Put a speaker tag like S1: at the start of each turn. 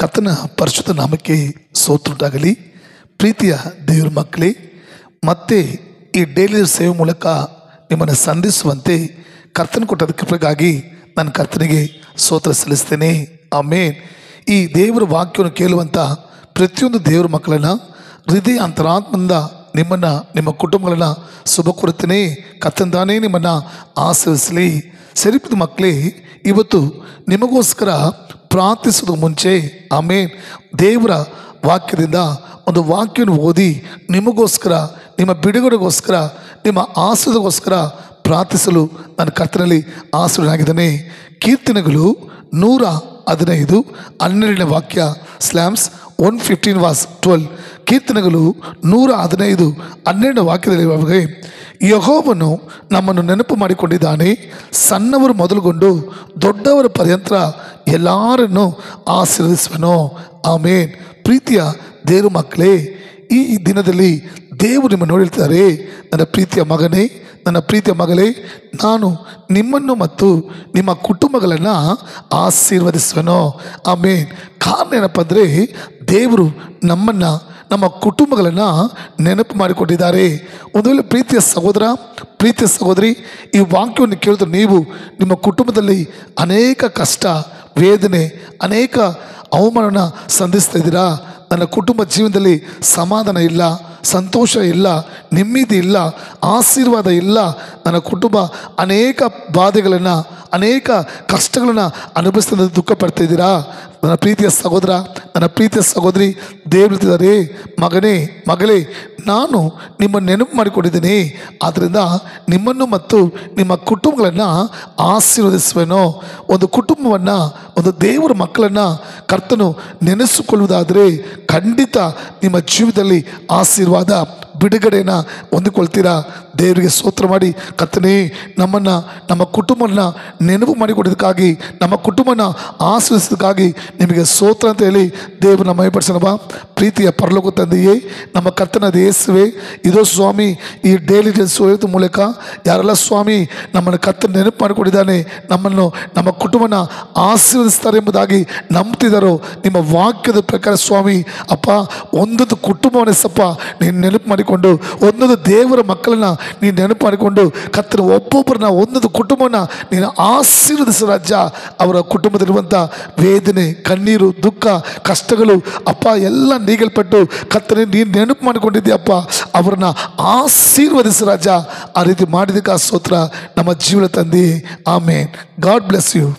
S1: ಕರ್ತನ ಪರಿಶುದ್ಧ ನಾಮಕ್ಕೆ ಸ್ತೋತ್ರವಾಗಲಿ. ಪ್ರೀತಿಯ ದೇವರ ಮಕ್ಕಳೇ, ಮತ್ತೆ ಈ ಡೈಲಿ ಸೇವೆ ಮೂಲಕ ನಿಮ್ಮನ್ನು ಸಂಧಿಸುವಂತೆ ಕರ್ತನ ಕೊಟ್ಟ ಕೃಪೆಗಾಗಿ ನಾನು ಕರ್ತನಿಗೆ ಸ್ತೋತ್ರ ಸಲ್ಲಿಸ್ತೇನೆ. ಆಮೇನ್. ಈ ದೇವರ ವಾಕ್ಯವನ್ನು ಕೇಳುವಂಥ ಪ್ರತಿಯೊಂದು ದೇವರ ಮಕ್ಕಳನ್ನು ಹೃದಯ ಅಂತರಾತ್ಮದಿಂದ ನಿಮ್ಮನ್ನು ನಿಮ್ಮ ಕುಟುಂಬಗಳನ್ನು ಶುಭ ಕೊಡುತ್ತೇನೆ. ಕರ್ತಂದಾನೇ ನಿಮ್ಮನ್ನು ಆಶೀರ್ವದಿಸಲಿ. ಸರಿಪಿದ ಮಕ್ಕಳೇ, ಇವತ್ತು ನಿಮಗೋಸ್ಕರ ಪ್ರಾರ್ಥಿಸೋದು ಮುಂಚೆ ಆಮೇನ್ ದೇವರ ವಾಕ್ಯದಿಂದ ಒಂದು ವಾಕ್ಯವನ್ನು ಓದಿ ನಿಮಗೋಸ್ಕರ, ನಿಮ್ಮ ಬಿಡುಗಡೆಗೋಸ್ಕರ, ನಿಮ್ಮ ಆಶೀರ್ವಾದಗೋಸ್ಕರ ಪ್ರಾರ್ಥಿಸಲು ನಾನು ಕರ್ತನಲ್ಲಿ ಆಶೀರ್ವನಾಗಿದ್ದೇನೆ. ಕೀರ್ತನೆಗಳು 115:12 ವಾಕ್ಯ. ಸ್ಲ್ಯಾಮ್ಸ್ 115:12. ಕೀರ್ತನೆಗಳು 115:12 ವಾಕ್ಯದಲ್ಲಿ ಯೆಹೋವನು ನಮ್ಮನ್ನು ನೆನಪು ಮಾಡಿಕೊಂಡಿದ್ದಾನೆ, ಸಣ್ಣವರು ಮೊದಲುಗೊಂಡು ದೊಡ್ಡವರ ಪರ್ಯಂತ ಎಲ್ಲರನ್ನು ಆಶೀರ್ವದಿಸುವನು. ಆಮೇನ್. ಪ್ರೀತಿಯ ದೇವರ ಮಕ್ಕಳೇ, ಈ ದಿನದಲ್ಲಿ ದೇವರು ನಿಮ್ಮನ್ನು ನೋಡಿರ್ತಾರೆ. ನನ್ನ ಪ್ರೀತಿಯ ಮಗನೇ, ನನ್ನ ಪ್ರೀತಿಯ ಮಗಳೇ, ನಾನು ನಿಮ್ಮನ್ನು ಮತ್ತು ನಿಮ್ಮ ಕುಟುಂಬಗಳನ್ನು ಆಶೀರ್ವದಿಸುವನು. ಆಮೇನ್. ಕಾರಣ ಏನಪ್ಪ ಅಂದರೆ, ದೇವರು ನಮ್ಮನ್ನು, ನಮ್ಮ ಕುಟುಂಬಗಳನ್ನು ನೆನಪು ಮಾಡಿಕೊಂಡಿದ್ದಾರೆ. ಒಂದು ವೇಳೆ ಪ್ರೀತಿಯ ಸಹೋದರ, ಪ್ರೀತಿಯ ಸಹೋದರಿ, ಈ ವಾಕ್ಯವನ್ನು ಕೇಳಿದ್ರೆ ನೀವು ನಿಮ್ಮ ಕುಟುಂಬದಲ್ಲಿ ಅನೇಕ ಕಷ್ಟ, ವೇದನೆ, ಅನೇಕ ಅವಮಾನ ಸಂಧಿಸ್ತಾ ಇದ್ದೀರಾ. ನನ್ನ ಕುಟುಂಬ ಜೀವನದಲ್ಲಿ ಸಮಾಧಾನ ಇಲ್ಲ, ಸಂತೋಷ ಇಲ್ಲ, ನೆಮ್ಮದಿ ಇಲ್ಲ, ಆಶೀರ್ವಾದ ಇಲ್ಲ. ನನ್ನ ಕುಟುಂಬ ಅನೇಕ ಬಾಧೆಗಳನ್ನು, ಅನೇಕ ಕಷ್ಟಗಳನ್ನು ಅನುಭವಿಸ್ತಾ ದುಃಖ ಪಡ್ತಾ ಇದ್ದೀರಾ. ನನ್ನ ಪ್ರೀತಿಯ ಸಹೋದರ, ನನ್ನ ಪ್ರೀತಿಯ ಸಹೋದರಿ, ದೇವರಿದ್ದಾರೆ, ಮಗನೇ, ಮಗಳೇ, ನಾನು ನಿಮ್ಮನ್ನು ನೆನಪು ಮಾಡಿಕೊಂಡಿದ್ದೀನಿ. ಆದ್ದರಿಂದ ನಿಮ್ಮನ್ನು ಮತ್ತು ನಿಮ್ಮ ಕುಟುಂಬಗಳನ್ನು ಆಶೀರ್ವದಿಸುವೆನು. ಒಂದು ಕುಟುಂಬವನ್ನು, ಒಂದು ದೇವರ ಮಕ್ಕಳನ್ನು ಕರ್ತನು ನೆನೆಸಿಕೊಳ್ಳುವುದಾದರೆ ಖಂಡಿತ ನಿಮ್ಮ ಜೀವಿತದಲ್ಲಿ ಆಶೀರ್ವಾದ, ಬಿಡುಗಡೆಯನ್ನು ಹೊಂದಿಕೊಳ್ತೀರಾ. ದೇವರಿಗೆ ಸ್ತೋತ್ರ ಮಾಡಿ, ಕರ್ತನೇ, ನಮ್ಮನ್ನು, ನಮ್ಮ ಕುಟುಂಬನ ನೆನಪು ಮಾಡಿಕೊಡೋದಕ್ಕಾಗಿ, ನಮ್ಮ ಕುಟುಂಬನ ಆಶೀರ್ವದಿಸೋದಕ್ಕಾಗಿ ನಿಮಗೆ ಸ್ತೋತ್ರ ಅಂತ ಹೇಳಿ ದೇವರನ್ನ ಮಹಿಮೆಪಡಿಸೋಣ. ಪ್ರೀತಿಯ ಪರಲೋಕ ತಂದೆಯೇ, ನಮ್ಮ ಕರ್ತನಾದ ಯೇಸುವೇ, ಇದೋ ಸ್ವಾಮಿ, ಈ ಡೈಲಿ ಹೇಳೋದ್ರ ಮೂಲಕ ಯಾರೆಲ್ಲ ಸ್ವಾಮಿ ನಮ್ಮನ್ನು ಕರ್ತನ ನೆನಪು ಮಾಡಿಕೊಂಡಿದ್ದಾನೆ, ನಮ್ಮನ್ನು, ನಮ್ಮ ಕುಟುಂಬನ ಆಶೀರ್ವದಿಸ್ತಾರೆ ಎಂಬುದಾಗಿ ನಂಬ್ತಿದ್ದಾರೋ, ನಿಮ್ಮ ವಾಕ್ಯದ ಪ್ರಕಾರ ಸ್ವಾಮಿ ಅಪ್ಪ, ಒಂದೊಂದು ಕುಟುಂಬವನ್ನೇ ಸಪ್ಪ ನೀನು ನೆನಪು ಮಾಡಿಕೊಂಡು, ಒಂದೊಂದು ದೇವರ ಮಕ್ಕಳನ್ನ ನೀನು ನೆನಪು ಮಾಡಿಕೊಂಡು ಕರ್ತನ ಒಬ್ಬೊಬ್ಬರನ್ನ, ಒಂದೊಂದು ಕುಟುಂಬನ ನೀನು ಆಶೀರ್ವದಿಸು ರಾಜ. ಅವರ ಕುಟುಂಬದಲ್ಲಿರುವಂಥ ವೇದನೆ, ಕಣ್ಣೀರು, ದುಃಖ, ಕಷ್ಟಗಳು ಅಪ್ಪ ಎಲ್ಲ ನೀಗಲ್ಪಟ್ಟು ಕರ್ತನೆ ನೀನು ನೆನಪು ಮಾಡಿಕೊಂಡಿದ್ದೀಯಪ್ಪ, ಅವರನ್ನ ಆಶೀರ್ವದಿಸು ರಾಜ. ಆ ರೀತಿ ಮಾಡಿದಕ್ಕೆ ಸ್ತೋತ್ರ ನಮ್ಮ ಜೀವನ ತಂದೆ. ಆಮೇನ್. God bless you.